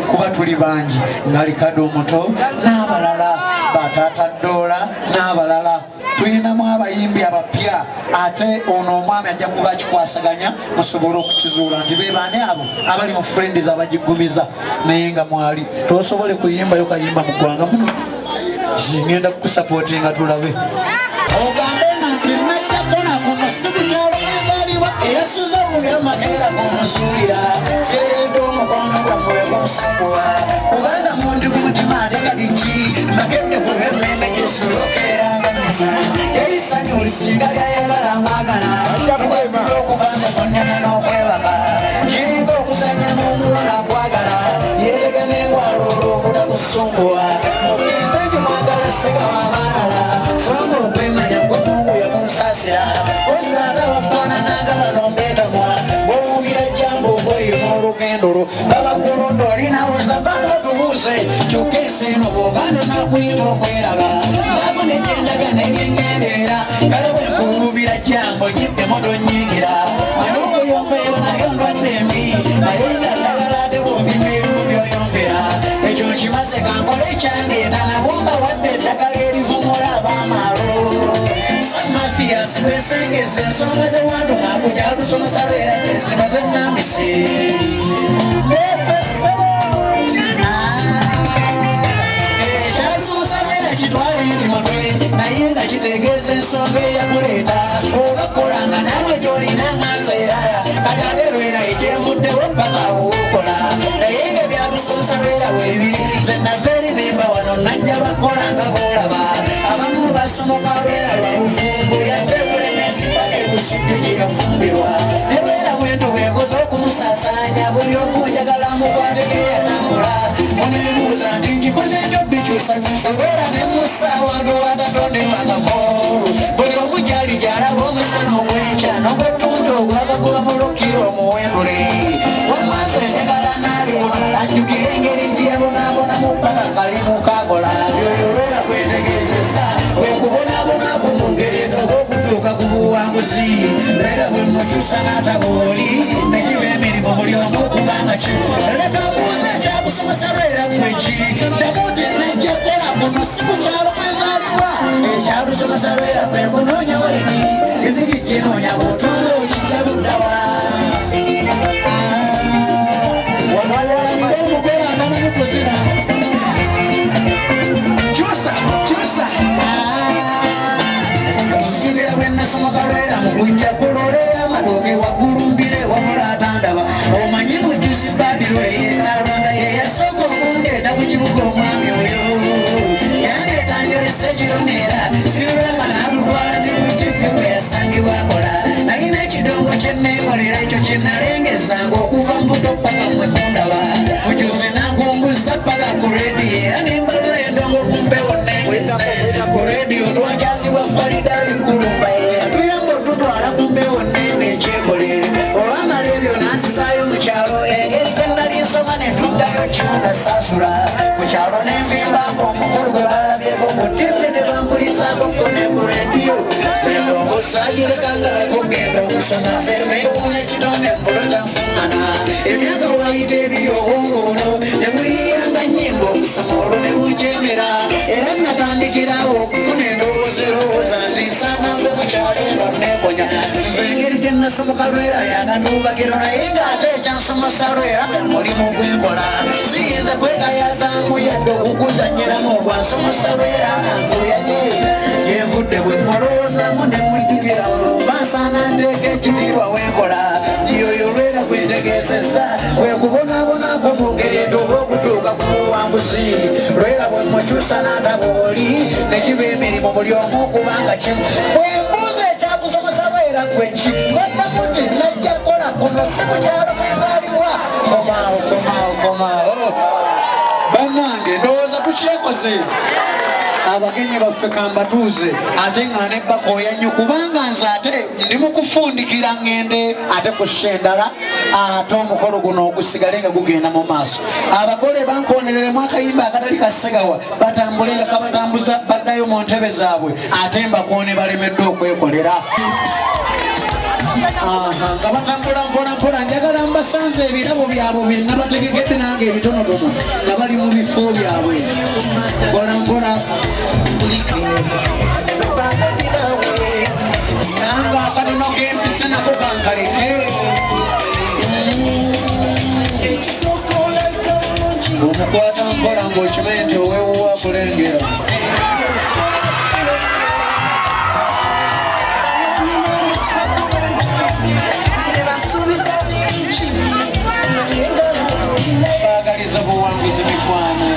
kuba tuli bangi ngali Kado Omuto n'abalala Batata Doola n'abalala tuyinamu abayimbi abapya ate ono omwami ajja kuba akikwasaganya musobole okukizuula nti bebaani abo abali mu friends abagigumiza naye nga mwali tosobole kuyimbayo kayimba mu ggwanga muno ngenda kukusapootinga tulabe ogambe nti najja kona kuno sibukyalo mwezaliwa eyasuza buyamakeera kumusuulira seeredde omukono gwammwe gunsakuwa kubanga mundi kumutima ate kadiki magedde kubemmeme gyesulokeeranga misa teri ssanyu lisinga lyayagala mwagala tubwebula okubanza konnema n'okwebaka kiringa okuzanya n'omuwala kwagala yeetega n'engwalo olw'obutakusumbuwa mukirize nti mwagala ssegawa abalala sobola okwemanya gwemungu yakunsaasira ozaata bafaanananga banombeetamwa bw'owubira jambo ogweyo n'olugendo lwo babakulonda olinawoza vanga tubuuze kyokka ensi eno bw'ogaana nakuyita okweraba baafuna egyendaga n'ebyengenderera kale bwekuwubira jambo giddemu tonyiigira manye okuyombeyo nayo ndwadde embi naye nga ddagala ate bw'opima ebimu by'oyombera ekyo nkimaze kankole ekyandeeta nabumba wadde eddagala erivumula abaamaalo samafiya sibesengeza ensonga ze wantu ngakukyalusomesa lwera zezino zennambise kitwala eri mutwe naye nga kitegeeza ensonga eyakuleeta obakolanga nawe gy'olina nganzeera kati ate lwera ekyevuddewo mpaka wookola naye nga byatusomesa lwera weebirize naveri nemba wano najja bakolanga boolaba abamu basomoka lwera lwa bufumbo yaffe bulemezi mpaka ebusujju gye yafumbirwa ne lwera bwento bwekoze okumusaasanya buli omu njagala mukwateko eyatambula muneebuuza nti nkikoze ntyo bikyusakyusa lwera nemusaawantu watatondebangako buli omu gyali gyalaba omusana ogw'enkya n'ogwettuntu ogwagagoba mulukira omuwendule wamaze njagala naalewala ajjukira engeri gyeyabonaabonamu ppaka kali mukagola byoyo lwera kwetegeezesa wekubonaabonako mu ngeri etoba okutuuka ku buwanguzi lwera bwe mukyusa n'atabooli nekiba emirimu buli omu okubanga leka buuza ekyakusomesa lwera gweki damuti najja kola kuno si kukyalo kwezaalibwa ekyakusomesa lwera kwe kunoonya waleti eziri kinoonya butundu okijja buddawa wamwalanire omugole atamanyi kuzina kyusa nzigera bwe nasomoka lwera mu kujja kulole amadoge waggulumbire wamula atandaba omanyi mujusi badiro eyekalwanda yeyasooka okundeeta ku kibuga omwami oyo yandeeta njolesa ekitoneera sirulaka n'alutwala ne ku tivi bwe yasangibwakola nalina ekidongo kyenneekolera ekyo kyenalengezanga okuva mbuto ppaka mwekundaba mujusi nankunguza ppaka ku rediyo era nembalula endongo kumpewo nengeze ku rediyo twakyazibwa falidali kulumba yatuyamba otutwala kumpewo nende ekyekole olwamala ebyo nansisaayo mu kyalo engeri gyenali nsoma ne tuddayo kibuga saasula mu kyalo nenvimbako omukulu gwe balabyeko ku tivi ne bampulizaako ko ne ku rediyo endongo saagirekanga bakugenda okusoma nze neewuunya kitonde mbulo tanfungana emyaka lwayita ebiri obwongo buno ne bwiyiranga nnyimba okusoma olwo ne bujemera era natandikirawo okufuna endowooza erowooza nti nsaanange mu kyalo eno neekonya nze engeri gye nasomoka lwera yakatuubagiro naye ng'ate ekyansomesa lwera mulimu gwenkola siyinza kwegayazaamu yadde okuguzanyiramu ogwansomesa lwera antuyanye yenvudde bwe mulowoozamu ne mwijjukira olumba nsaana nteeka ekitiibwa wenkola yoyo lwera kwetegeezesa kwekubonaabonako mu ngeri etuuba okutuuka ku buwanguzi lwera bwe mukyusa n'atabooli ne kiba emirimu buli omu okubanga kimu bwembuuza ekyakusomesa lwera gweki baddamu ti najja kukola kuno si kukyalo mwezaalibwa komaawo bannange ndowooza tukyekoze abagenyi baffe kambatuuze ate nga nebbakooya nnyo kubanga nze ate ndi mu kufundikira ŋŋende ate kussa endala ate omukolo guno ogusigale nga gugenda mu maaso abagole bankoonereremu akayimba akatali kassegawa batambule nga kabatambuza baddayo mu ntebe zaabwe ate mbakoone balemeddwe okwekolera nga batambula mpolampola njagala mbasanze ebirabo byabwe byenna bategekete nange ebitonotono nga bali mu bifo byabwe mpolampola nanga akatono kempise nako kankaleke omukwata mpola ng'okimanyi nti owewuwa kulengera bagaliza buwanguzi mikwano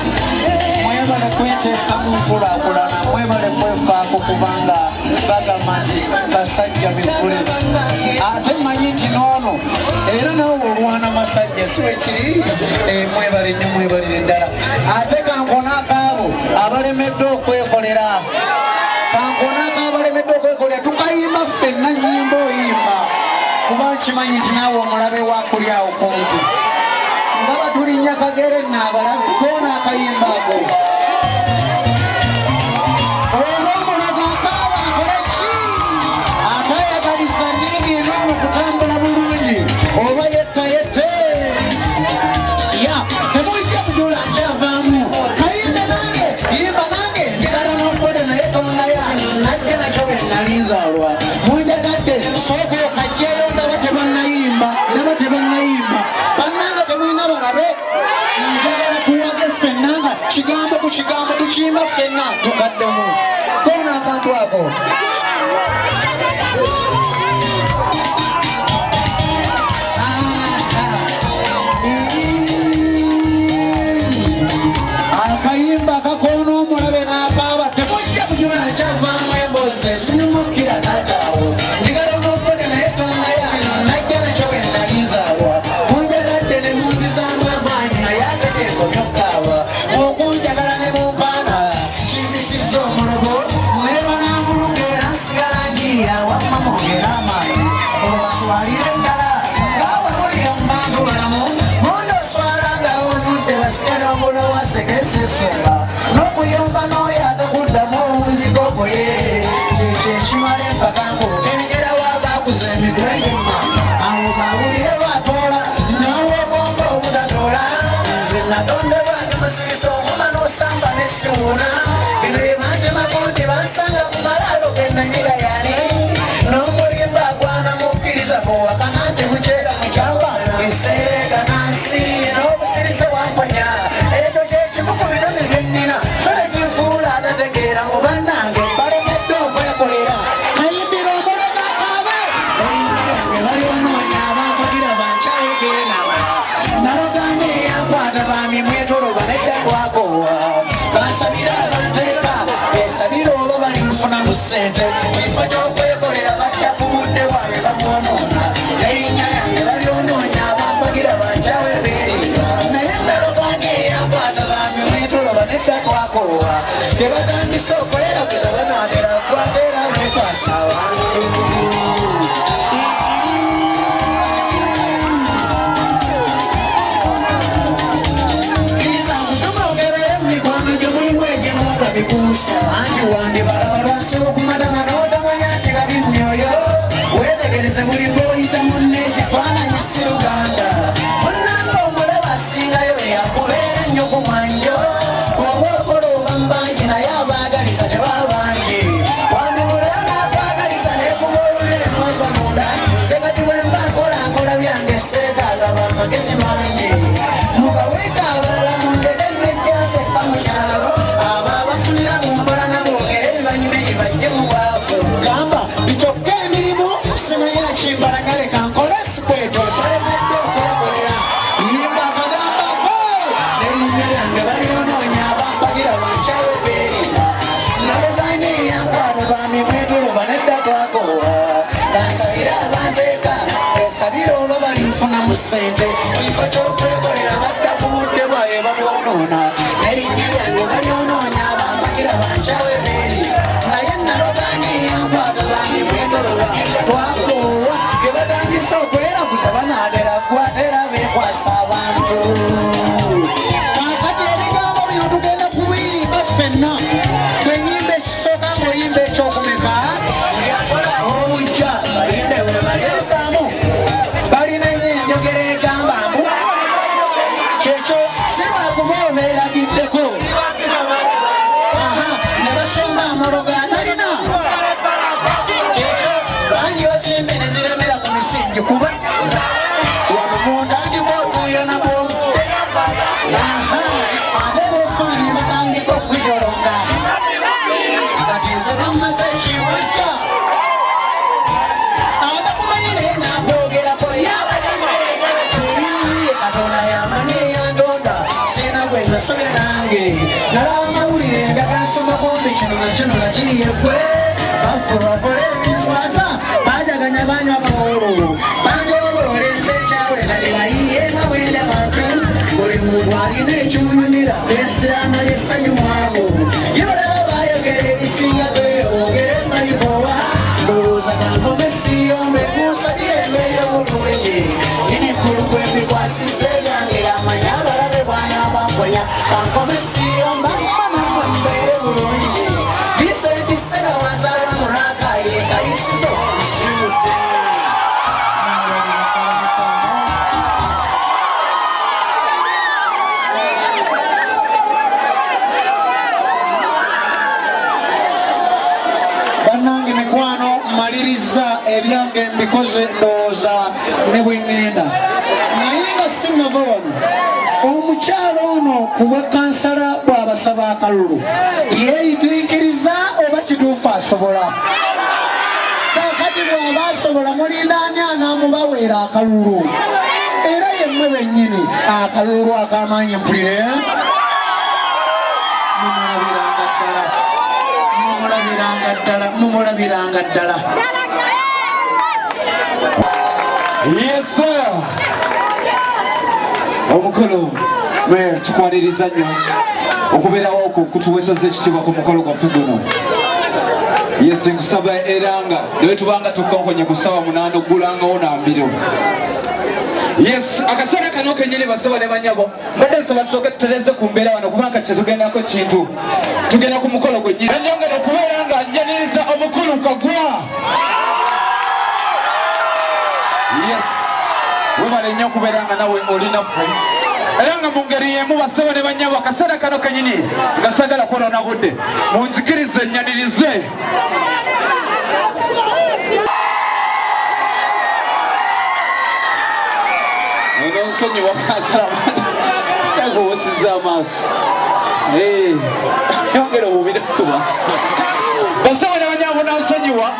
mwebale kweteekamu nkulaakulana mwebale kwefaako kubanga bagamanyi basajja bivule ate manyi nti noono era nawe olwana masajja si wekiri mwebale nnyo mwebalire ddala ate kankonaakaabo abalemedde okwekolera tukayimba ffenna nnyimba oyimba kuba kimanyi nti naawe omulabe wakuli awo kumpi nga batulinnya kagere naabalabe koona akayimbaako oba omulaga akaaba akoleki atayagaliza nningi enoono kutambula bulungi oba yette ya temujja kujula nkyavaamu kayimbe nange yimba nange ndigala n'ombode naye tonaya najja nakyo bwe nalinzaalwa munjagadde sooka okajjayo ndaba tebannayimba bannanga temulina balabe njagala tuwage ffenna nga kigambo ku kigambo tukiyimba ffenna tukaddemu koona akantu ako akayimba akakoona omulabe n'akaaba temujja kujula nkyavaamu embose sinyumukira nataawo ndigala n'obbode naye tonnaya najja nakyo bwe nalinzaalwa munjagadde ne munzizaamu amaanyi naye ate tekomyokkaaba okunjagala ne mumpaana kinzisizza omulogo neeba n'amulunga era nsigala njiya wamma mwongera amaanyi obaswalire ddala ngaawe mulira mu bantu balamu mondo oswala ngaawe omudde basigala omulowasegesa ensonga n'okuyomba n'oyo atakuddamu omuzigogoye kyekyo ekimala empaka ng'ogerengera waabakuza emitwe gimma awo bawulire lwatoola naawe obwongo obutatoola nze natondebwa ndi musirisa omuma n'osamba nesiwuuna bino bye bantemako nti bansanga mu malaalo gennanyiga yani n'omulimba agwana mukkiriza bwowakana nti mukyera mukyamba eseega nansi n'obusirisa bwamponya ekyo kyekimu ku binone byennina fere kinfuula atategeera mu bannange balemedde okwekolera kayimbira omulaga akaabe erinyange balyonoonya abankagira bankyawe geenaba nalogande eyankwata bami mwetoloba nedda twakowa basabira abanteeka besabira oba balinfunamu ssente ekifo ky'okwekolera badda ku budde bwabe babwonoona erinnya lyange balyonoonya abankagira bankyawe beerira naye nalogande eyankwata bami mwetoloba nedda twakowa tebatandise okweraguza banaatera kwatera bekwasa abantu anti wandibalaba lwasobola okumatama n'otamanya nti babi myoyo weetegereze buli gwoyita munne ekifaananyi si luganda munnanga omulaba asingayo yakubeera ennyo ku mwanjo oba okola oba mbangi naye abaagaliza tebabangi wandibulayo n'akwagaliza neekuba oluleemwaka munda sekati bwemba nkolankola byange seetaaga bamagezi mangi mugaweeka abalala mundege nnejjanzekka mu kyalo abo abafunira mu mpola naboogere bibanyume bibajje mu bwavu gamba bikyokka emirimu sinayina kimbalanya leka nkole sipweto tolemedde okwekolera yimba akagambako nerinnya lyange balyonoonya abampagira bankyawe beerira naloganye eyankwata bami mwetuluba nedda twakowa kansabira abanteeka esabira oba balinfunamu ssente ekifo ky'okwekolera badda ku budde bwaye babwonoona nerinnya lyange balyonoonya abampagira bankyawe beerira naye naloganye eyankwata bami mwetuluba twakowa ge batandise okweraguza banaatera gwatera beekwasa abantu kakati ebigambo bino tugenda kubiyimba ffenna twenyimba ekisooka ng'oyimba ekyokumeka obujja balinde webazeesaamu kubobe eragiddeko ne basomba amaloga atalina kyekyo bangi bazimbe ne ziremera ku misingi kuba wano munda ndi bootuuyo nabo ate bofaani batandika okwitolonga kati nze bammaze ekiwajja abakumayire nabogerako katonda yamanyi yandonda sina gwe nasabye nange nalaba amawulire nga gansoma kumbi kino nakiri yeggwe bafuwakole ebiswaza bajaganya banywa kawolo banjoboloolesa ekyawe kati bayiye nga bwenda bantu buli muntu alina ekimunyumira esiraana lyesanyumwabo yolaba bayogera ebisinga beogere malikowa ndowooza kankome siyombe kusalire embeera obulungi ini kkuluku ebikwasisa ebyange amanya abalabe bwana bamponya kankome siyomba manamwe mbeere bulungi biseetisera wazalwa mulaka yekalisizo okusingudde bannange mikwano maliriza ebyange mbikoze ndowooza ne bwengenda naye nga sinava wano omukyalo ono ku bwa kansala bw'abasaba akalulu yeeyitiikiriza oba kituufu asobola kakati bw'aba asobola mulindaani anaamubaweera akalulu era yemmwe bennyini akalulu ak'amaanyi mpulire mumulabiranga ddala Yes sir. Omukolo tukwaniriza nnyo okubeerawo okwo kutuweeseza ekitiibwa ku mukolo gwaffe guno. Yes nkusaba era nga bwe tubanga tukonkonye ku ssaawa 8 oggulangawo n'ambiro. Yes akaseera kano kenyini basaba ne banyabo mbadde nsaba tusooke tutereze ku mbeera wano kubanga kyetugendako kintu tugenda ku mukolo gwennyini enjongera okubeera nga njaniriza omukulu Kagwa. Yes webale nnyo okubeera nga nawe olinaffe era nga mu ngeri y'emu basaba ne banyabo akaseera kano kenyini nga sagala kwolona budde munzikirize nnyanirize nsonyiwa asala takuwusiza amaaso yongera obubira kuba basaba ne banyabo nansonyiwa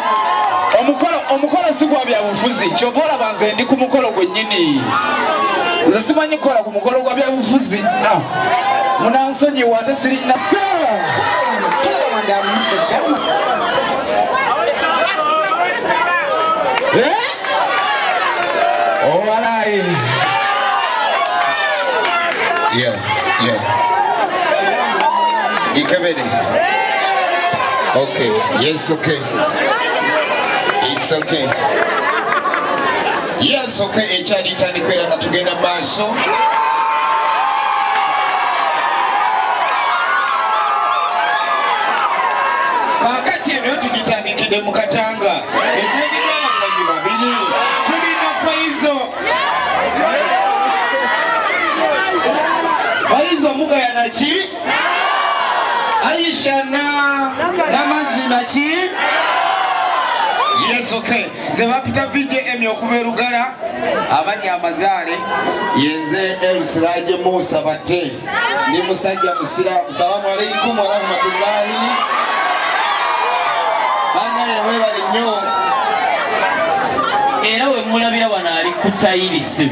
omukolo si gwa byabufuzi kyova olaba nze ndi ku mukolo gwennyini nze simanyi kukola ku mukolo gwa byabufuzi munansonyiwa ate sirina owalayi Ikebede. Okay. Yes, okay. It's okay. Yes, okay. Echadi tani kwera nga tugenda maaso. Kakati eno tugitandikidde mu Katanga. Ezagirwa abazanyi babiri. Tulina Faizo. Faizo mugayana ki? Aisha namazina ki? Yes, okay. Ze bapita VJM okuva Lugala amanya amazaale yenze Elsiraje Musa Bate ni musajja musiramu. Salamu alaykum wa rahmatullahi. Bana yewe bali nnyo era we mulabira wano ali ku tayirisi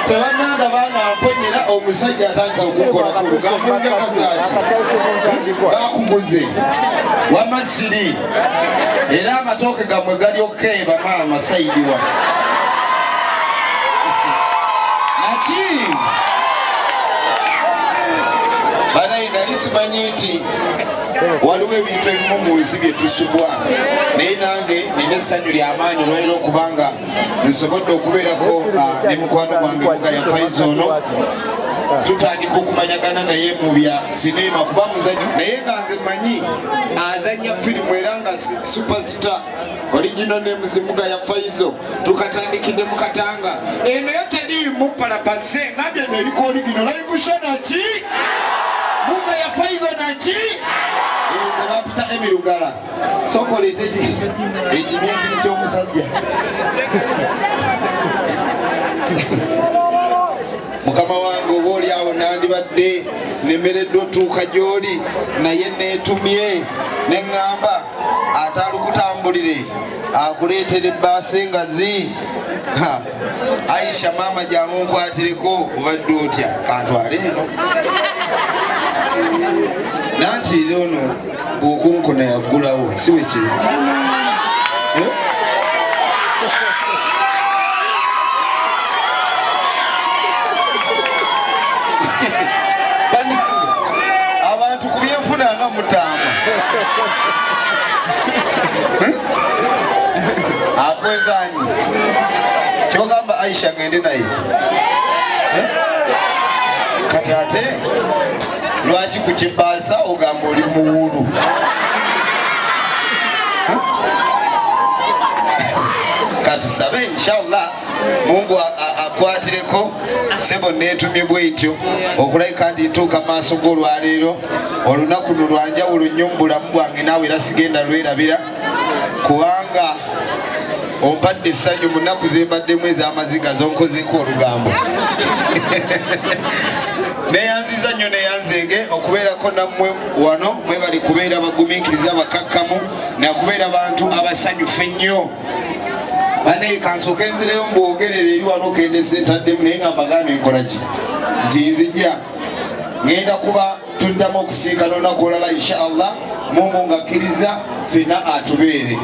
tebananda banga mponyera omusajja atandise okukola ku lugambo njagazaati bakuguze wamasiri era amatooke gamwe gali okay bamaama saidi wa naki banayi nali simanyi nti waliwo ebintu ebimu mu nsi bye tusubwa naye nange nina essanyu ly'amaanyi olwaliro okubanga nsobodde okubeerako ne mukwano gwange Mugaya Faizo ono tutandika okumanyagana naye mu bya sinema kuba muzanyi naye nga nze manyi azanya firimu era nga superstar original nemuzimuga ya Faizo tukatandikidde mu Katanga eno yo tediimu palapase ngambye eno eriko original live show naki muga ya Faizo naki nze bapita emirugala sokoleete ekimyekiri ky'omusajja mukama wange oba oli awo nandibadde nemereddwa otuuka gy'oli naye neetumye neŋŋamba atalukutambulire akuleetera ebbaasa engazi Aisha maama jangu nkwatireko obadde otya kantwale eno nanti ono bw'okunkuna yaggulawo si bwe kiri abantu ku byenfuna nga mutaama akweganyi kyogamba Aisha ngende naye kati ate lwaki ku kibaasa ogamba oli muwulu katusabe inshallah Mungu akwatireko sebo netumye bwetyo okulabika ndi ntuuka maaso g'olwaleero olunaku luno lwanjawulo nnyo mu bulamu bwange naawe era sigenda lwerabira kubanga ompadde essanyu mu nnaku ze mbaddemu ez'amaziga zonkozeeko olugambo neyanziza nnyo neyanzeege okubeerako nammwe wano mwe bali kubeera bagumiikiriza abakakkamu nakubeera bantu abasanyufu ennyo bane kansooka enzireyo mbwogerera eri wano kendese ntaddemu naye nga mbagambye nkola ki nti nzijja ngenda kuba tuddamu okusinkana olunaku olala inshallah Mungu ng'akkiriza ffenna atubeere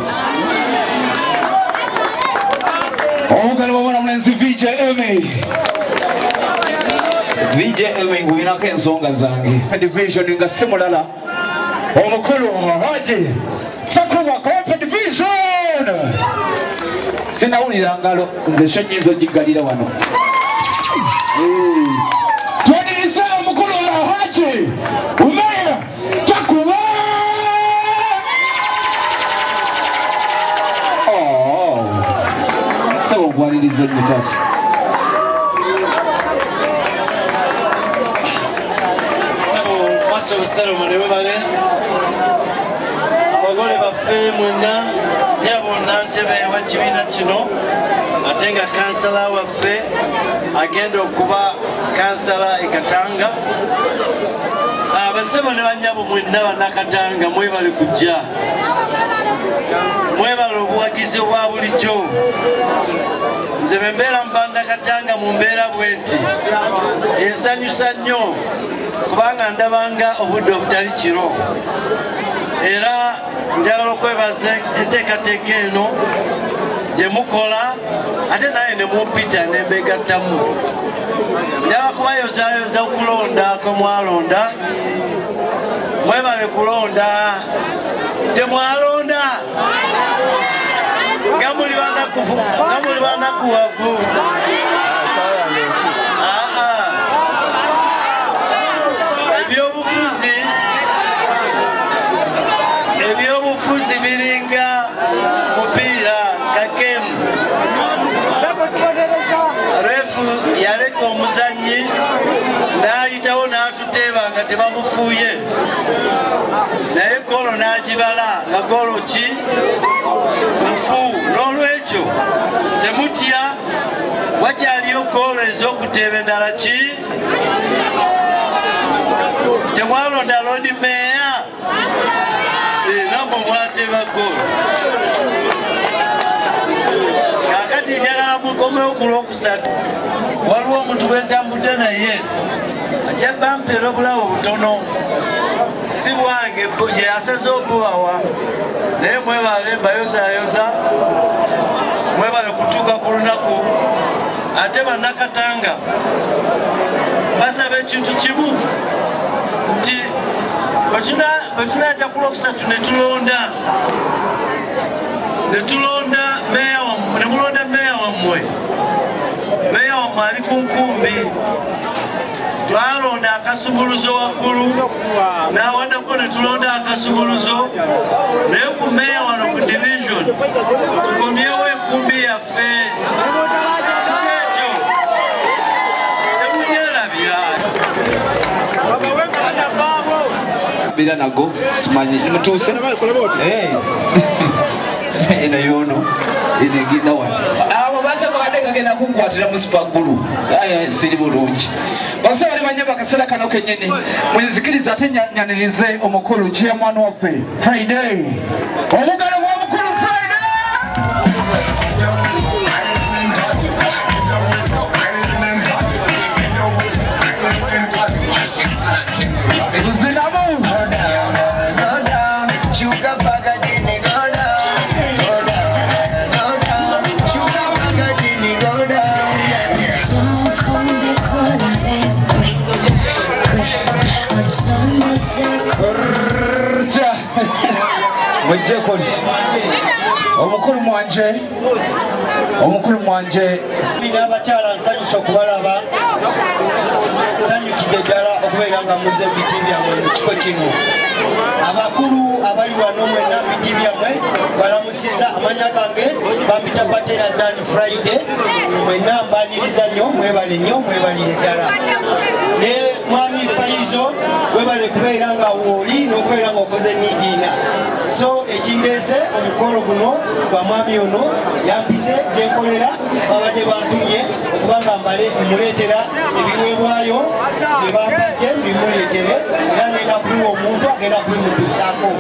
omugalo wabona mulenzi VJ Emmy nguyinako ensonga zange division nga si mulala omukulu Haji Sakubaka Open Division sinawulira ngalo nze sho nyinza ogiggalira wano twaniriza omukulu Haji Umeya Takuba sebo nkwaniriza nnyo taata Obusalomo ne bubale abagole baffe mwenna yabonna ntebe w'ekibiina kino ate nga kansala waffe agenda okuba kansala e Katanga abasebo ne banyabo mwenna bannakatanga mwebale kujja mwebale obuwagizi obwa bulijjo nze bwe mbeera mu bannakatanga mu mbeera bwe nti ensanyusa nnyo kubanga ndabanga obudde obutali kiro era njagala okwebaza enteekateeka eno gye mukola ate naye ne mumpita ne mbegattamu njagala kubayozaayoza okulonda kwe mwalonda mwebale kulonda temwalonda nga muli banakuwavu ebyobufuzi biringa mupiira kakemu refu yaleka omuzanyi n'ayitawo n'atuteeba nga tebamufuuye naye golo n'agibala nga golo ki mufu n'olwekyo temutya wakyaliyo golo ez'okuteeba endala ki temwalonda lodi meya namwe mwateba golo kakati njagala mukomewo ku lwokusatu waliwo omuntu gwentambudde naye ajja bampeera obulawo butono si bwange ye asaze obubawa naye mwebale mbayozayoza mwebale kutuuka ku lunaku ate bannakatanga basaba ekintu kimu nti bwe tunajja ku lwokusatu ne tulonda meeya wammwe ali ku nkumbi twalonda akasumuluzo waggulu n'awaddako ne tulonda akasumuluzo naye ku meya wano ku division tukomyewo enkumbi yaffe kikekyo temugyerabira bira nago simanyi mutuuse eno yono enegenda wano abo basaba badekagenda kunkwatira musipagulu siri bulungi basaba ne banyaba akaseera kano kenyini mwenzikiriza ate nyanirize omukulu chairman waffe Friday omugalo gw'omukulu Friday Wejekoli omukulu mwanje n'abakyala nsanyusa okubalaba nsanyukidde ddala okubeera nga muze biti byammwe mu kifo kino abakulu abali wano mwena biti byammwe balamusiza amanya gange bampita Patera Dan Friday mwena mbaniriza nnyo mwebale nnyo mwebalire ddala ne mwami Faizo webale kubeera nga wooli n'okubeera nga okoze nidiina so ekindeese omukolo guno gwa mwami ono yampise nenkolera babadde bantumye okubanga mbale muleetera ebiweebwayo bye bampadde bimuleetere era ngenda kuliwa omuntu agenda kubimutuusaako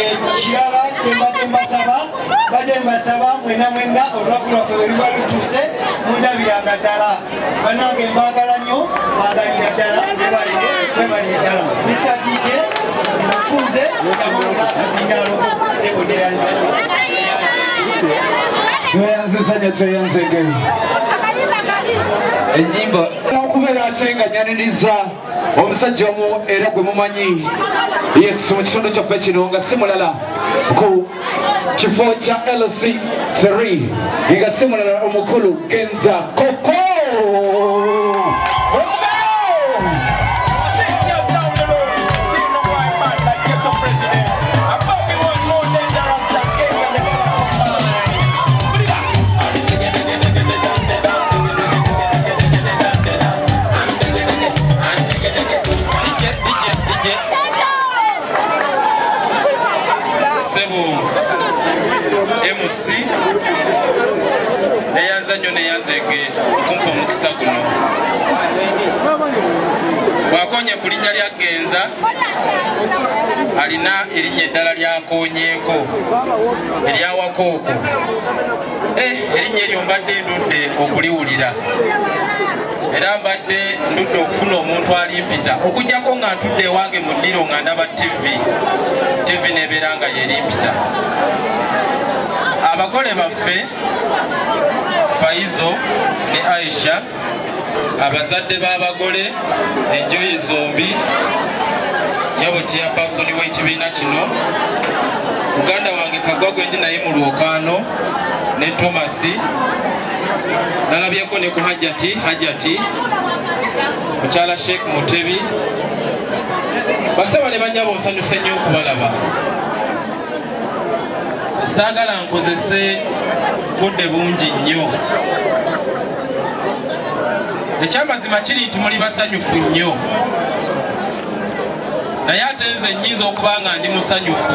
ekirala kyembadde mbasaba mwena olunaku lwaffe bwe luba lutuuse mundabiranga ddala bannange mbaagala nnyo mbagalira ddala mwebalire ddala Mr. DJ mufunze yamulona akazindaalo sekondeyanzanyo tweyanzege enyimba okubeera ate nga nyaniriza omusajja omu era gwe mumanyi yesu mu kitundu kyaffe kino nga si mulala ku kifo kya LC3 nga si mulala omukulu Genza Koko MC neyanza nnyo neyanzege kumpa omukisa guno bwakonye ku linnya lya Genza alina erinnya eddala lyakonyeeko eryawakooko erinnya eryo mbadde ndudde okuliwulira era mbadde ndudde okufuna omuntu alimpita okugjako nga ntudde ewange mu ddiro nga ndaba TV nebeera nga yerimpita abagole baffe Faizo ne Aisha abazadde b'abagole enjoyi zombi nyabo chairperson w'ekibiina kino muganda wange Kagwa gwe ndi naye mu lwokaano ne Tomasi nalabyeko ne ku Hajati mukyala Sheikh Mutebi basaba ne banyabo nsanyuse nnyo okubalaba saagala nkozese budde bungi nnyo ekyamazima kiri nti muli basanyufu nnyo naye ate nze nnyinza okuba nga ndi musanyufu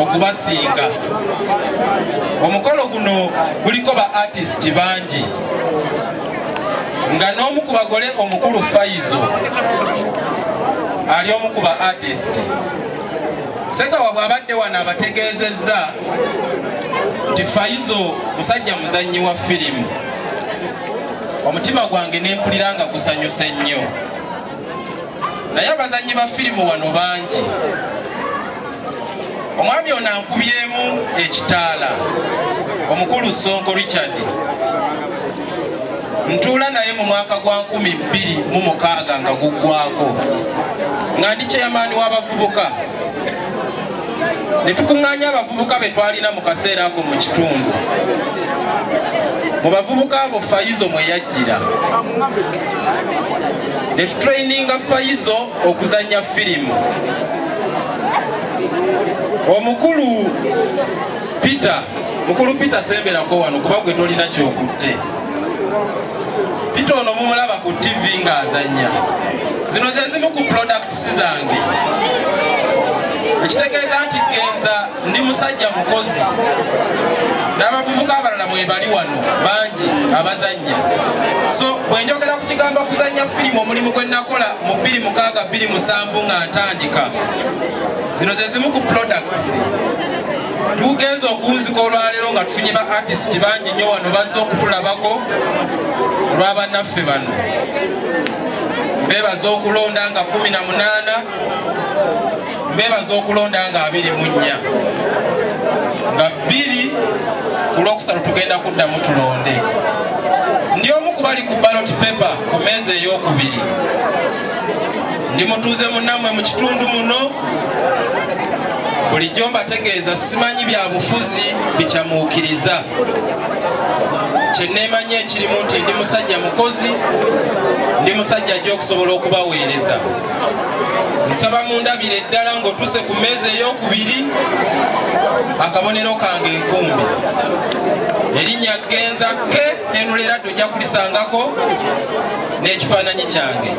okubasinga omukolo guno guliko ba artist bangi nga n'omu ku bagole omukulu Faizo ali omu ku ba artist Sekawa bw'abadde wano abategeezezza nti Faizo musajja muzannyi wa firimu omutima gwange nempulira nga gusanyuse nnyo naye abazannyi ba firimu wano bangi omwami ono ankubyemu ekitaala omukulu Sonko Richard ntuula naye mu mwaka gwa 2006 nga guggwako nga ndi chairman w'abavubuka ne tukuŋŋaanya abavubuka be twalina mu kaseera ako mu kitundu mu bavubuka abo Faizo mwe yajjira ne tutraininga Faizo okuzanya firimu. Omukulu Peter semberako wano kuba gwe tolina kyokutte. Peter ono mumulaba ku TV ng'azanya. Zino ze zimu ku products zange. Ekitegeeza nti genza ndi musajja mukozi. N'abavubuka abalala mwebali wano bangi abazanya. So bwe njogera ku kigambo kuzanya firimu omulimu gwe nakola mu 2006-2007 nga ntandika. Zino ze zimu ku products. Tugenza okunzika olwaleero nga tufunye ba artist bangi nnyo wano bazze okutulabako olw'abannaffe bano. Mbebaza okulonda nga 18, mbebaza okulonda nga 24, nga 2 ku Lwokusatu tugenda kuddamu tulonde. Ndi omu ku bali ku ballot paper ku meeza ey'okubiri. Ndi mutuuze munnammwe mu kitundu muno. Bulijjo mbategeeza simanyi bya bufuzi bikyamuukiriza. Kye neemanya ekirimu nti ndi musajja mukozi, ndi musajja ajja okusobola okubaweereza. Nsaba mundabire eddala ng'otuuse ku mmeeza ey'okubiri akabonero kange enkumbi. Erinnya Genza ke enulera tojja kulisangako n'ekifaananyi kyange.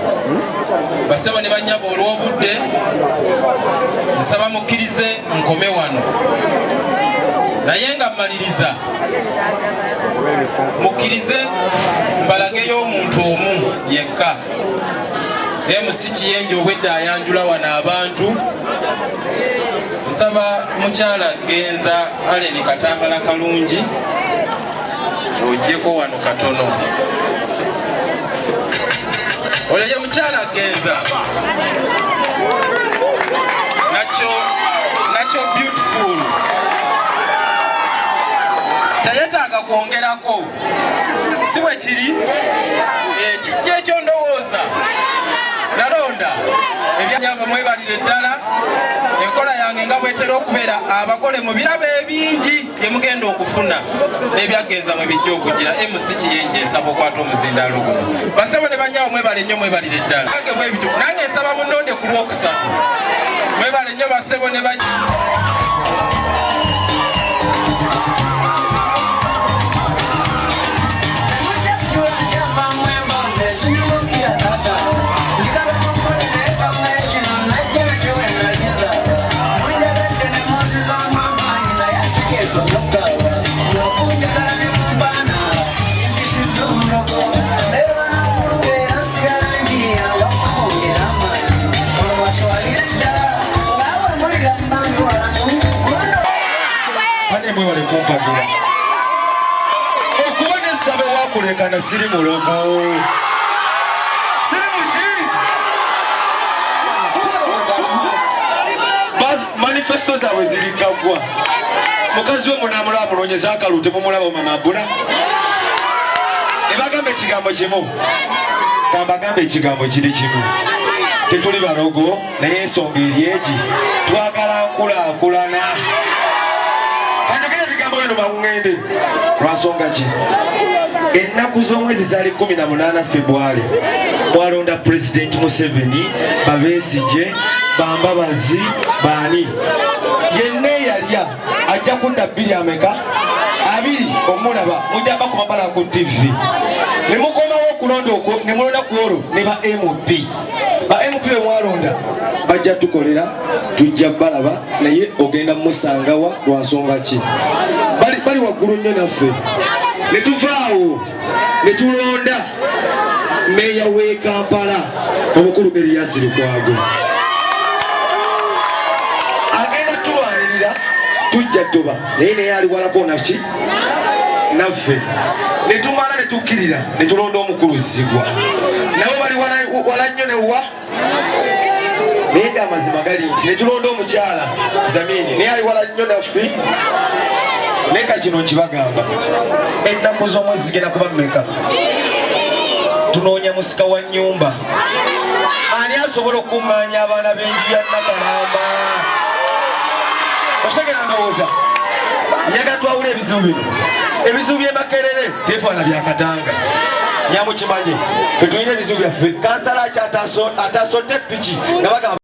Basebo ne bannyabo olw'obudde nsaba mukkirize nkome wano. Naye nga mmaliriza mukkirize mbalageyo omuntu omu yekka. MC Kiyenje obwedde ayanjula wano abantu. Nsaba mukyala Genza Aleni Katambala Kalungi ojjeko wano katono. Oyo ye mukyala Genza. Nakyo beautiful. Tayetaaga kwongerako. Si bwe kiri? Kijja ekyo ndowooza. Nalonda. Ebyanyamba mwebalire ddala. Enkola yange nga bwetera okubeera abagole mu birabo ebingi bye mugenda okufuna. N'ebyagenza mwe bijja okugira. MC Kiyenje nsaba okwata omuzindaalo guno. Basebo ne banyaawo mwebale nnyo mwebalire ddala. Nange nsaba munonde ku Lwokusatu. Mwebale nnyo basebo ne banyaawo. Mwebale kumpagira okuba n'essabe wakulekana siri mulogo siri muki manifesto zaabwe zirikagwa. Mukazi we munamula amulonyeza akalu temumulaba mamabula. Ne bagamba ekigambo kimu, kambagamba ekigambo kiri kimu. Tetuli balogo naye ensonga eri egi twagala nkulaakulana. Kanjogera ebigambo bino bawungende lwansonga ki? Ennaku z'omwezi zaali 18 February mwalonda President Museveni, Babesigye, Bambabazi, baani yenna eyalya ajja kudda 2 ameka 2 omulaba mujja bakumabala ku TV. Ne mukomawo okulonda okwo ne mulonda ku olwo ne ba MP. Ba MP be mwalonda bajja tukolera tujja balaba naye ogenda musangawa lwansonga ki? Bali waggulu nnyo naffe. Ne tuvaawo ne tulonda meeya w'e Kampala omukulu Erias Lukwago. Agenda tulwanirira tujja tuba naye naye ali walako naki naffe. Ne tumala ne tukkirira ne tulonda omukulu Zigwa. Nabo bali wala nnyo ne wa naye nga amazima gali nti ne tulonda omukyala Zamini naye ali wala nnyo naffe. Neka kino nkibagamba ennaku z'omwezi zigenda kuba mmeka? Tunoonya musika wa nnyumba. Ani asobola okukuŋŋaanya abaana b'enju ya Nakalamba? Osegera ndowooza njagala twawula ebizibu bino. Ebizibu by'e Makerere tefaana bya Katanga. nyamukimanyi tetulina ebizibu byaffe kansala ki atasote piki nga bagamba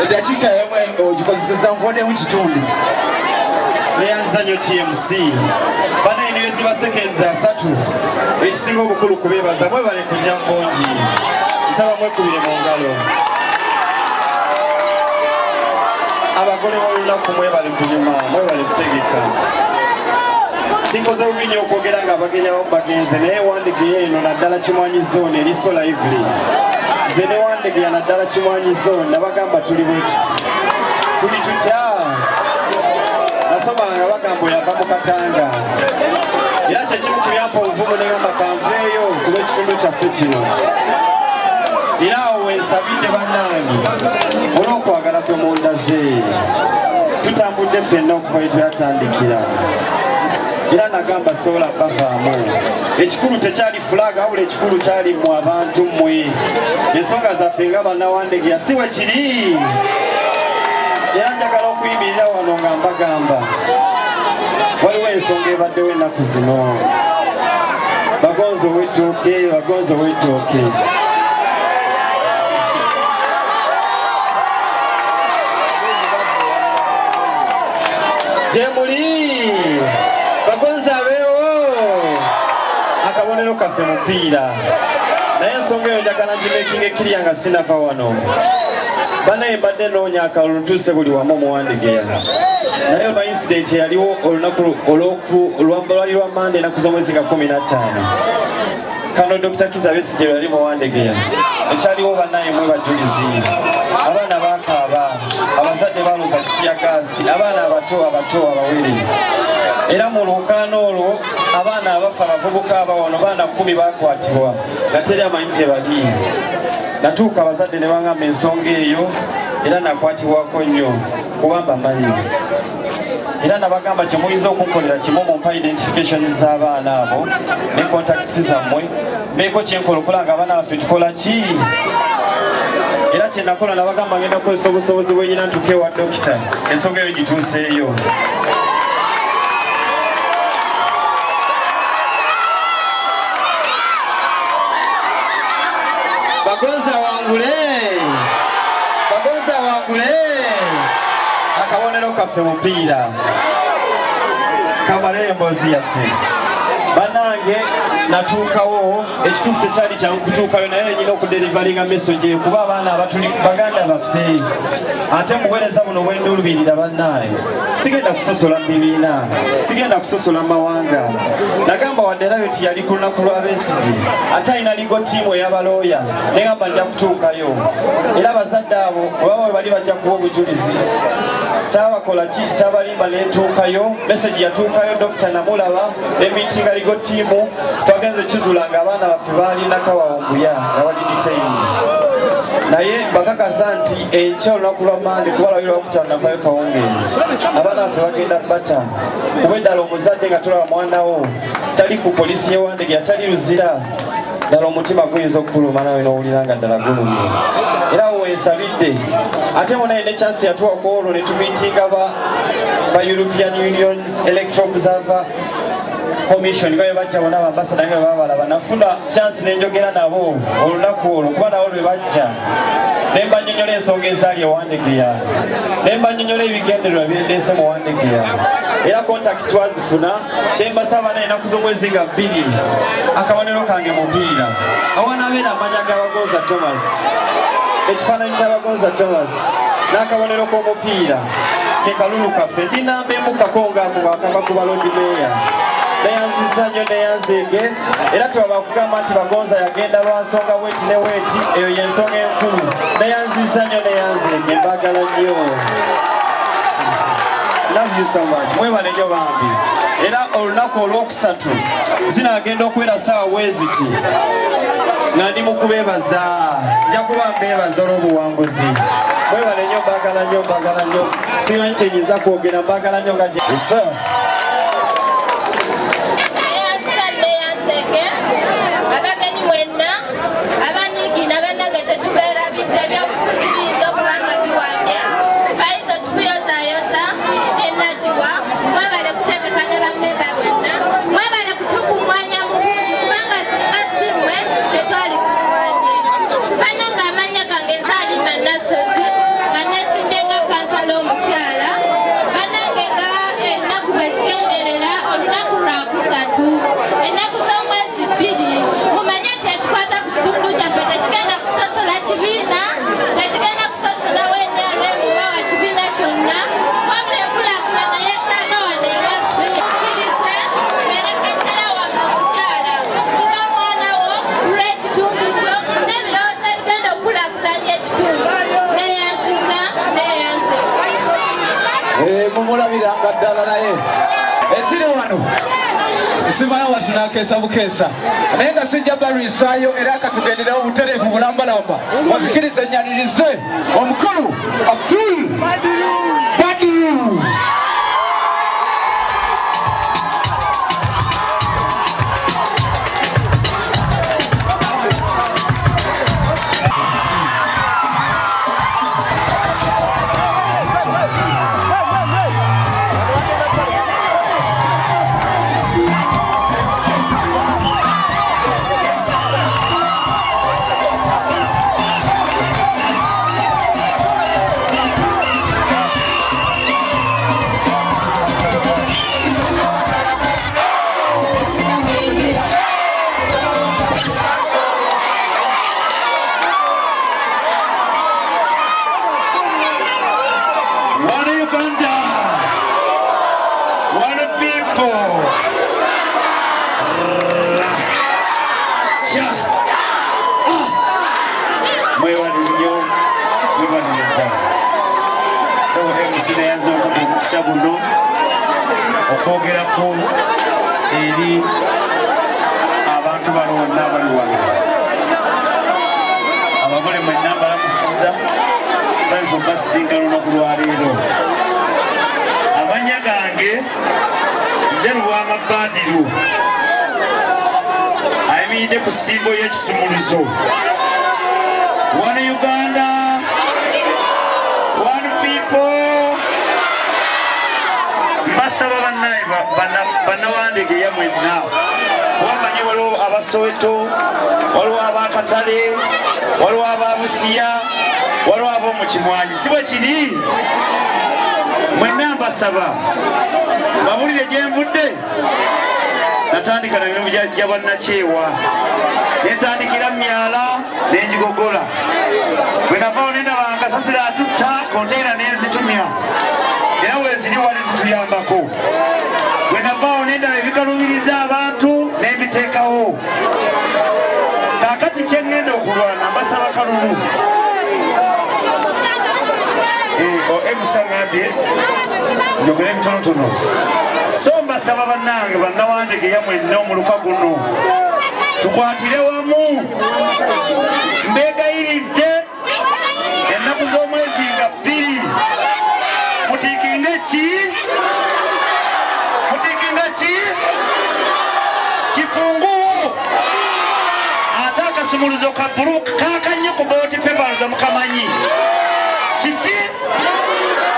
eddakiika yamwe ogikozeseza nkodde mu kitundu neyanzanyo TMC banaenderezi ba seconds 3 ekisinga obukulu kubebaza mwebale kujja mbungi nsaba mwekubire mu ngalo abagole b'olunaku mwebale kunyuma mwebale kutegeka kinkoze bubi nnyo okwogera nga abagenyi abamu bagenze naye wandegeya eno naddala kimwanyi zone eri so lively nze ne wandegeya naddala kimwanyi zone nabagamba tuli bwe tuli tutya nasomanga bagamba oyava mu katanga era kyekimu kuyampa obuvumu negamba kanveeyo kuba ekitundu kyaffe kino era awo wensabidde bannange olw'okwagala kwe mundaze tutambudde ffenna okuva tweyatandikira era nagamba sobola bavaamu ekikulu tekyali fulaga wabula ekikulu kyali mu abantu mmwe ensonga zaffe nga bannawandegeya si we kiri era njagala okuyimirira wano nga mbagamba waliwo ensonga ebaddewo ennaku zino bagonzi ow'ettooke bagonzi ow'ettooke gye muli bagonzi abeewo akabonero kaffe mupiira naye ensonga eyo njagala ngimekinga ekkirya nga sinava wano banaye mbadde noonya akalulu tuuse buli wamu omuwandegeya naye oba incidenti yaliwo olunaku olwali lwa mande ennaku z'omwezi ga 15 kano Dr. Kizza Besigye yali muwandegeya ekyaliwo bannaye mwe bajulizi abaana bakaaba abazadde baluza kutiyagaasi abaana abato abawere era mu lukaano olwo abaana abafa abavubuka abawono baana 10 bakwatibwa nga teri amanyi gye bali natuuka abazadde ne bangamba ensonga eyo era nakwatibwako nnyo kubamba manyi era nabagamba kyemuyinza okunkolera kimu mumpa identifications z'abaana abo ne contacts zammwe mbeeko kyenkola okulanga abaana baffe tukola ki era kyenakola nabagamba ngenda kukozesa obusobozi bwenyina ntuke wa dokita ensonga eyo gituuseeyo bagonza wangule akabonero kaffe mupiira kamala emboozi yaffe bannange natuukawo ekituufu tekyali kyangu kutuukayo naye nyina okuderivalinga message eyo kuba abaana abatuli baganda baffe ate muweereza buno bwendulubirira bannaye sigenda kusosola mu bibiina sigenda kusosola mu mawanga nagamba wadde erayo ti yali ku lunaku lwa Besigye ate alina ligo tiimu ey'abalooya negamba nja kutuukayo era bazadde abo oba bali bajja kuba obujulizi saabakola ki saabalimba nentuukayo Besigye yatuukayo Dr. Namulaba nemitinga ligo tiimu twagenze kizuula nga abaana baffe baalinako awawumbuya nga bali detained naye bakakasa nti enkya olunaku lwa mande kubalabira wakutano navayo kawungeezi abaana baffe bagenda bata kuba eddala omuzadde nga tulaba mwanawo tali ku poliisi yewandegeya tali luzira ddala omutima guyinza okukuluma nawe n'owulira nga ddala gulumye era awo wensabidde ate munaye ne chance yatuwako olwo ne tumitinga ba European Union Electoral Observer Commission nga bajja bona abambasada nga babalaba nafuna chance nenjogera nabo olunaku olwo kuba nawo lwe bajja nemba nnyonnyola ensonga ezaali ewandegeya nemba nnyonnyola ebigendererwa byendeese mu wandegeya era contact twazifuna kyembasaba naye ennaku z'omwezi nga 2 akabonero kange mupiira awanaabeera amanya g'abagonza Thomas ekifaananyi ky'abagonza Thomas n'akabonero k'omupiira ke kalulu kaffe ndinamba emu kakonga akava ku balodi meeya neyanziza nnyo neyanzeege era tewaba kugamba nti bagonza yagenda lwa nsonga weeti ne weeti eyo yensonga enkulu neyanziza nnyo neyanzeege mbagala nnyo love you so much mwebale nnyo bambi era olunaku olwokusatu zinagenda okubeera saawa weziti nga ndi mu kubeebaza nja kuba mbeebaza olw'obuwanguzi mwebale nnyo mbagala nnyo simanyi kyenyiza kwogera mbagala nnyo nga abagenyi mwenna abanyiigina bannage tetubeerabidde ebyobufuzi biyinza okubanga biwange faizo tukuyozaayoza enagiwa mwebale kutegeka ne bammemba bwenna mwebale kutuka omwanya mulungi kubanga singa simmwe tetwali kumwanye bano ng'amanya gange nzaalima nasozi nga nesimbenga kansala omukyala banange nga ennaku bwe zigenderera olunaku lwakusatu ennaku z'omwezi bbiri mumanye nti ekikwata ku kitundu kyaffe tekigenda kusosola kibiina tekigenda kusosola wenrm oba wa kibiina kyonna wabula enkulaakulana yeetaaga wano ewaffe kkirize erekesera wano omukyala kuba mwana wo lw'ekitundu kyo n'ebirowoozo ebigenda okukulaakulanya ekitundu neyanziza neyanze mumulabiranga ddala naye ekiri wano simala watunakeesa bukeesa naye nga sijja balwisaayo era akatugenderewo obutereevu bulambalamba muzikirize ennyalirize omukulu Abdul Badiru buno okwogerako eri abantu balonna abali wano abagole mwenna mbalamusiza sanso basinga lunaku lwaleero amanya gange nze Lwama Badiru ayimiridde ku ssimbo y'ekisumuluzo One Uganda One People mbasaba bannaye bannawandegeya mwenna wamanyi waliwo abasoweto waliwo abakatale waliwo ababusiya waliwo ab'omukimwanyi si bwe kiri mwenna mbasaba mabulire gye nvudde natandika na mirimu gya bannakyewa netandikira myala nenjigogola bwe navaawo nendabanga sasira atutta konteina nenzitumya era weziri wali zituyambako bwe navaawo nendaba ebikalubiriza abantu nebiteekawo kakati kyengenda okulwana mbasaba kalulu emusangambye njogere ebitonotono so mbasaba bannange bannawandegeya mwenna omuluka guno tukwatire wamu mbegayiridde ennaku z'omwezi nga 2 mutikinge ki kifunguwo ate akasumuluzo ka bbulu kakannyo ku booti pepaluza mukamanyi kiki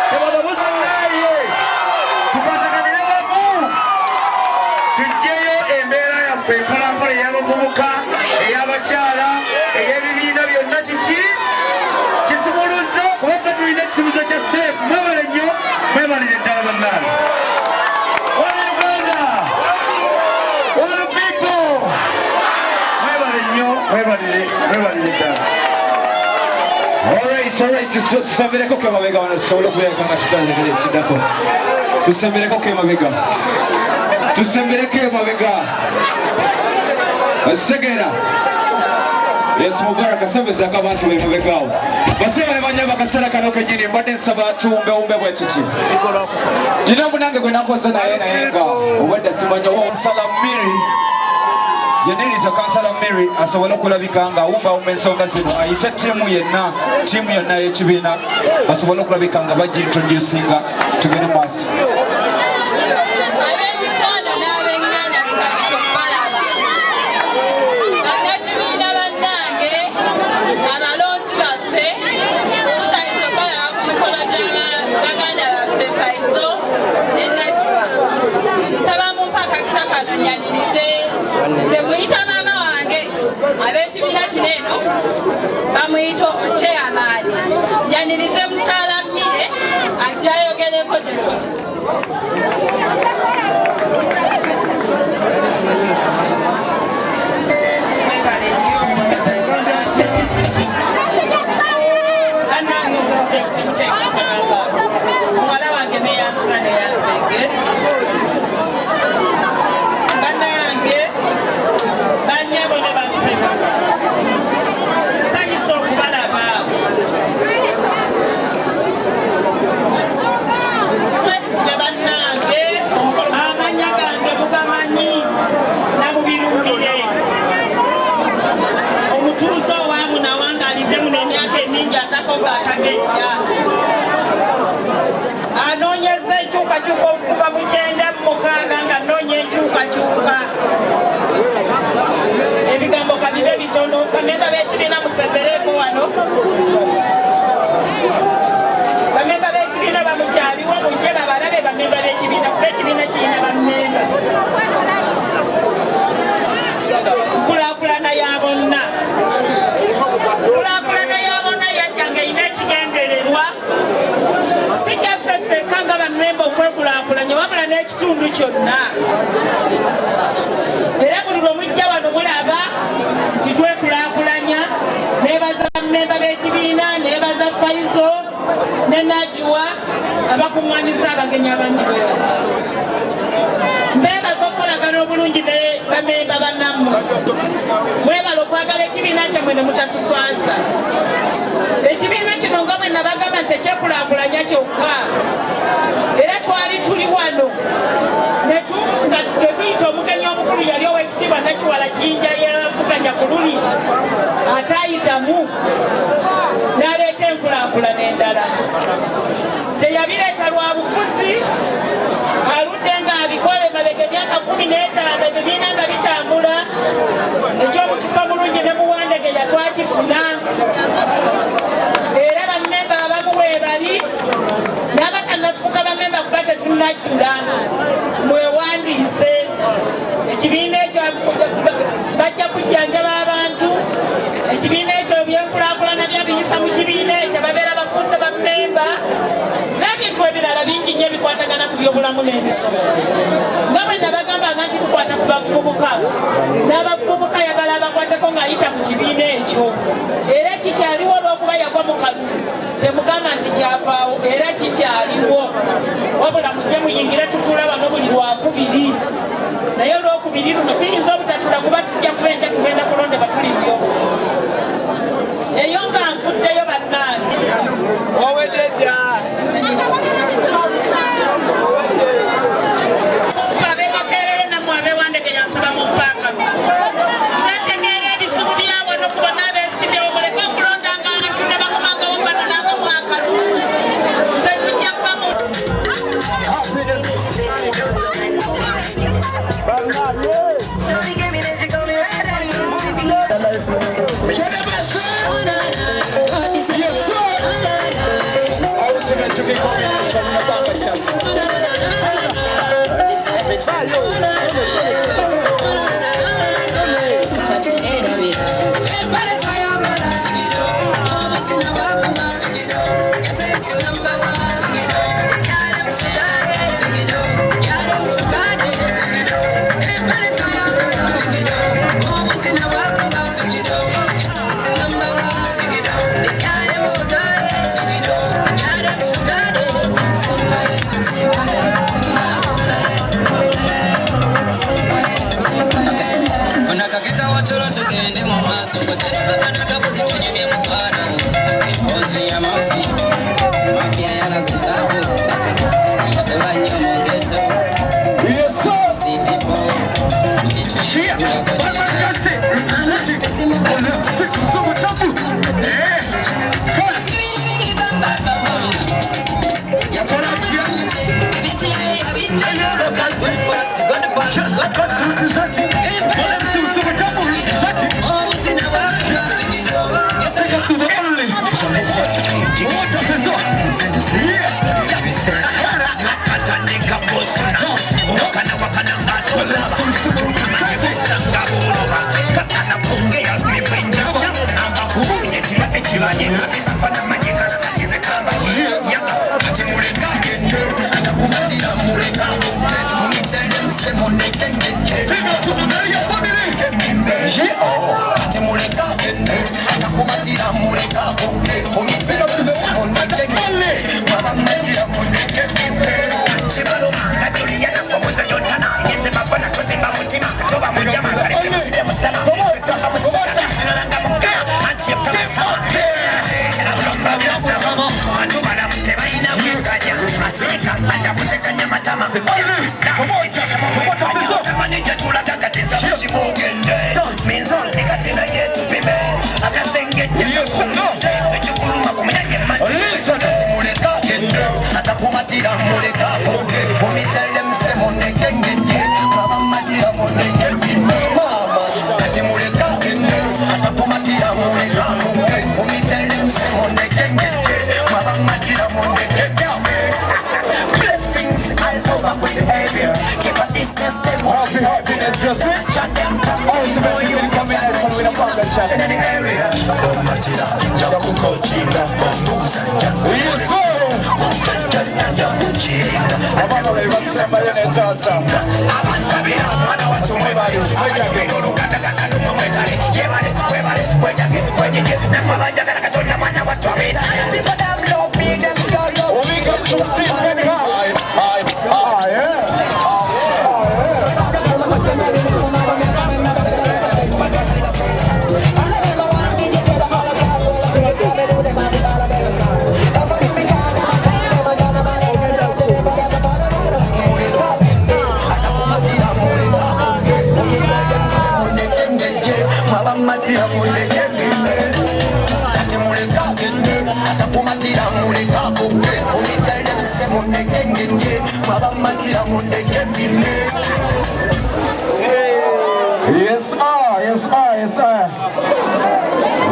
tebababuzaye tukwataganire wamu tujjeyo embeera yaffe empalampala ey'abavubuka ey'abakyala ey'ebibiina byonna kiki kisumuluzo kuba ffe tulina ekisumuluzo kya seefu mwebale nnyo mwebalire ddala bannaani One Uganda One People mwebale nnyo mwebalire ddala tusembireko ke mabega wano tusobole okubeerako nga tutanzekera ekiddako tusembireko ke mabega tusembireko emabega basegera Yes, Mubaraka service akabantu bali mabegaawo baseba ne banyaba kasera kano kenyini mbadde nsaba atumbe umbe bwe kiki nina munange gwe nakoze naye nga obadde simanya Salamiri Yaniriza Kansala Mary asobola okulabika nga awumba ensonga zino ayite tiimu yonna y'ekibiina basobola okulabika nga bagintroducinga tugende mu maaso ab'ekibiina kineno bamuyita chairman yanirize mukyala Mmire ajja ayogereko gye tuli muwala wange neyansa neyanzege bannange banyabo ne basema sanyisa okubalaba twefuge bannange amanya gange mugamanyi namubirumbire omutuuze owamu nawangalidde muno emyaka emingi atakoga atagejja anoonyeza enkyukakyuka okuva mu 9 nga noonya enkyukakyuka ebigambo kabibe bitono bamemba b'ekibiina musembereeko wano bamemba b'ekibiina bamukyaliwo mujje babalabe bamemba b'ekibiina kuba ekibiina kirina bamemba nkulaakulana ya bonna nkulaakulana ya bonna yajjanga erina ekigendererwa si kyaffe ffekka nga bamemba okwekulaakulanya wabula n'ekitundu kyonna era buli lwe mujja wano mulaba nti twekulaakulanya neebaza bamemba b'ekibiina neebaza Faizo ne Najuwa abakuŋŋaaniza abagenyi abangi bwe bati mbeebaza okukolagana obulungi ne bamemba bannammwe mwebala okwagala ekibiina kyammwe ne mutatuswaza ekibiina kino nga bwe nabagamba nti tekyekulaakulanya kyokka era twali tuli wano nga tuyita omugenyi omukulu yali ow'ekitiibwa Nakiwala Kiyinja yavuganya ku luli ate ayitamu n'aleeta enkulaakulana endala teyabireeta lwa bufuzi aludde nga abikole mabega emyaka 15 ebibiina nga bitambula ekyomukisa omulungi ne muwandege yatwakifuna era bamemba abamu webali n'abatannafuuka bamemba kuba tetunnajjula mwewandiise ekibiina ekyo bajja kujjanjaba abantu ekibiina ekyo byenkulaakulana byabiyisa mu kibiina ekyo babeera bafuuse bamemba n'ebintu ebirala bingi nnyo ebikwatagana ku byobulamu n'emisomo nga bwe nabagambanga nti tukwata ku bavubuka n'abavubuka yagala abakwatako ng'ayita mu kibiina ekyo era kikyaliwo olw'okuba yagwa mu kalulu temugamba nti kyavaawo era kikyaliwo wabula mujje muyingire tutuula wano buli lwakubiri naye olwokubiri luno tuyinza obutatula kuba tujja kuba enkya tugenda kulondebwa tuli mu byobufuzi eyo nga nfuddeyo bannange owededda abebakerere nammwe abewandege yansaba mu mpaaka setegeera ebizibu byabwe nokubona abeesimbyewo muleke okulondanga abantu ne bakomangawo bano n'akamwaka nze tujja kuba mu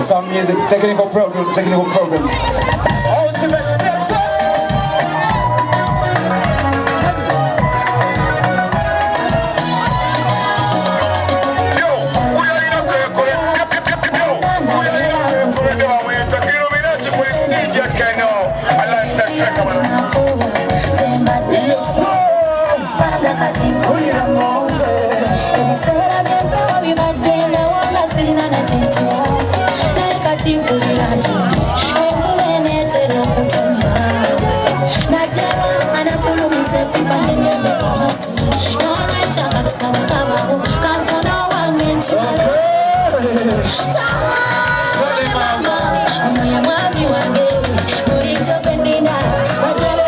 Some music, technical program. Ultimate Step. Mama,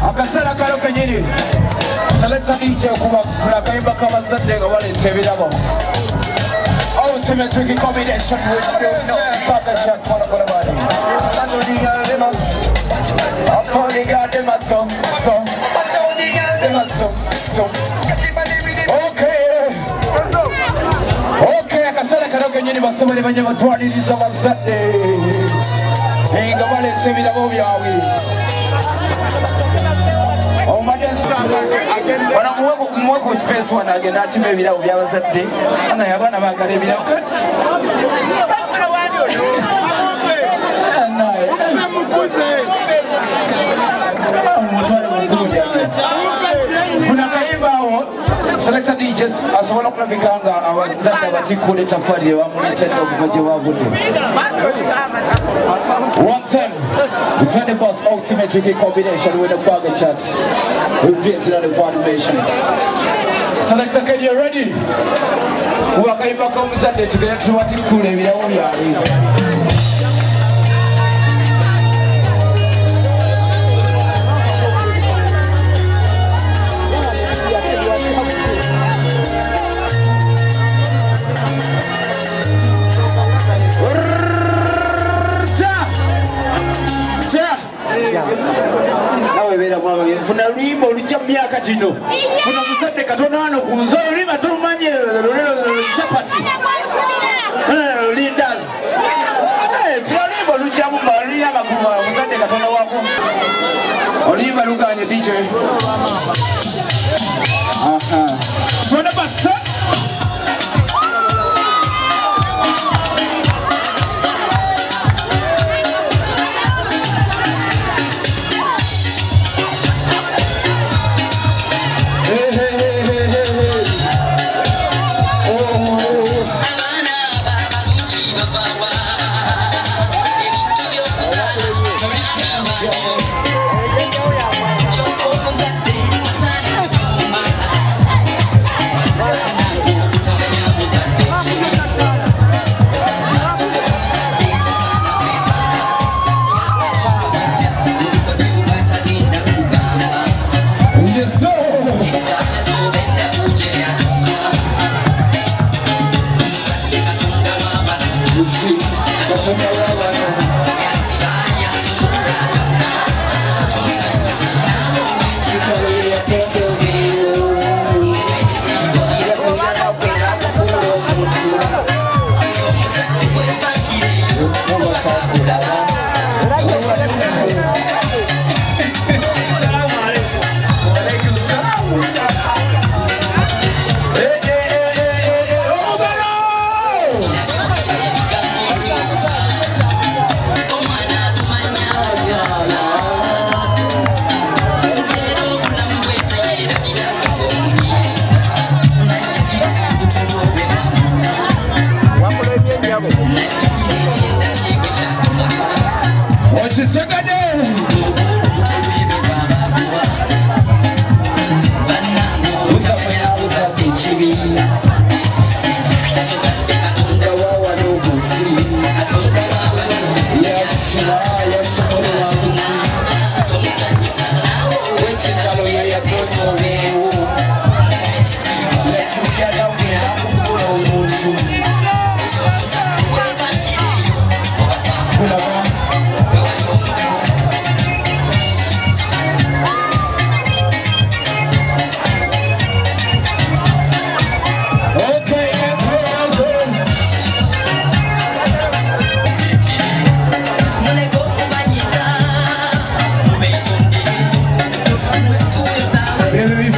Akasala kalo kenyini Select DJ kuba Kayimba kama zade nga wale tebirabo Ultimate combination with no Paka shot kono kono body Afoniga de maso So Okay akasala kalo kenyini basomali banyama twaniriza bazade Nga wale tebirabo byawe Mweko space one again ati mebira byabazadde ana yabana bagale bira Funa Kayimbawo Selector DJs asobola okulabikanga abazadde abatikule tafali bamuleta okuvaje wavudde 110 return the boss ultimate kick combination with a bag chat repeating on the formation. Selector, can you ready? Wakayimba komuzadde tugenda tuwatikule ebirawo byali nawe beera mwaba nfuna luyimba olujja mu myaka gino funa muzadde katono wano ku nzo oluyimba tulumanye chapati lindas funa oluyimba olujjamu baluyamba ku muzadde katono wako oluyimba luganye DJ sona basa Baby,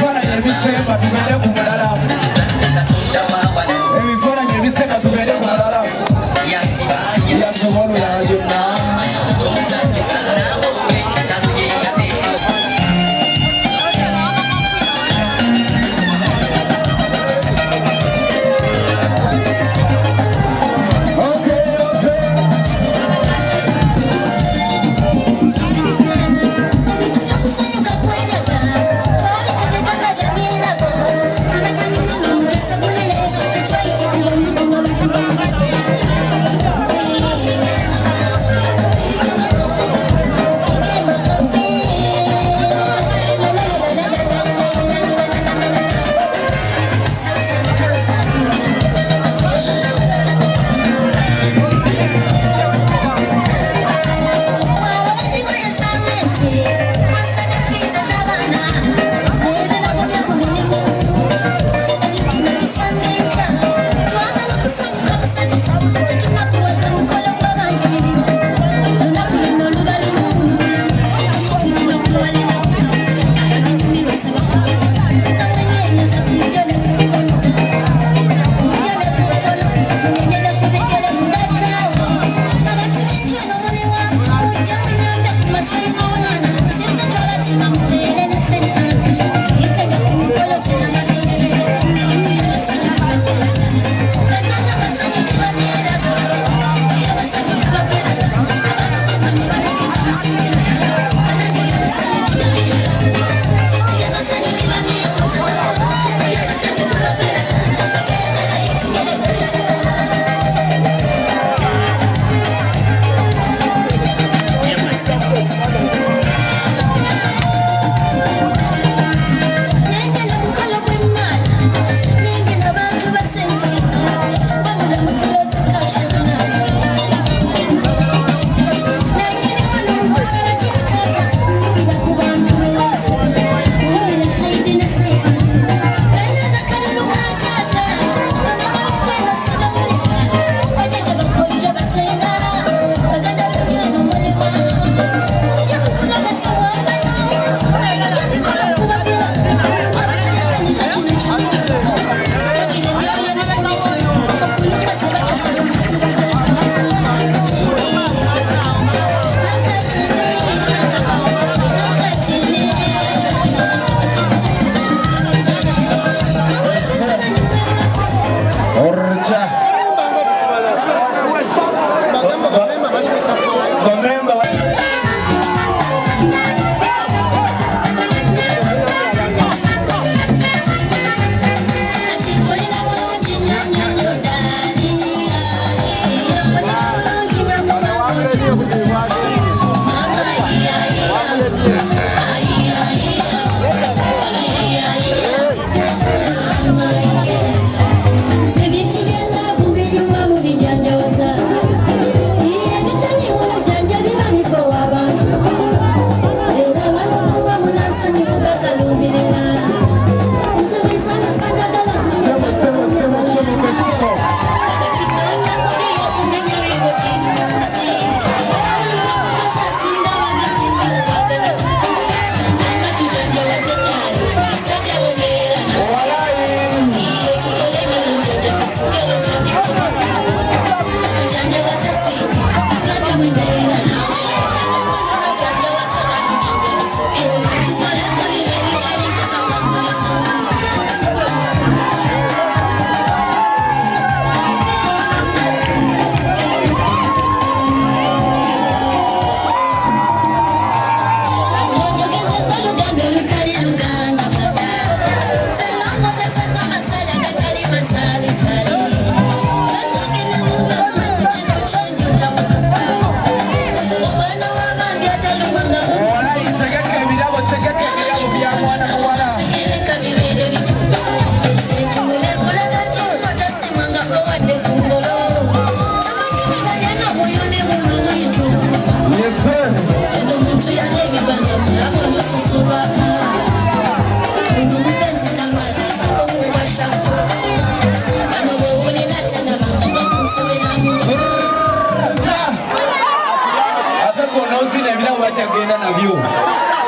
tugenda nabyo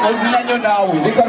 ozina nnyo naawe leka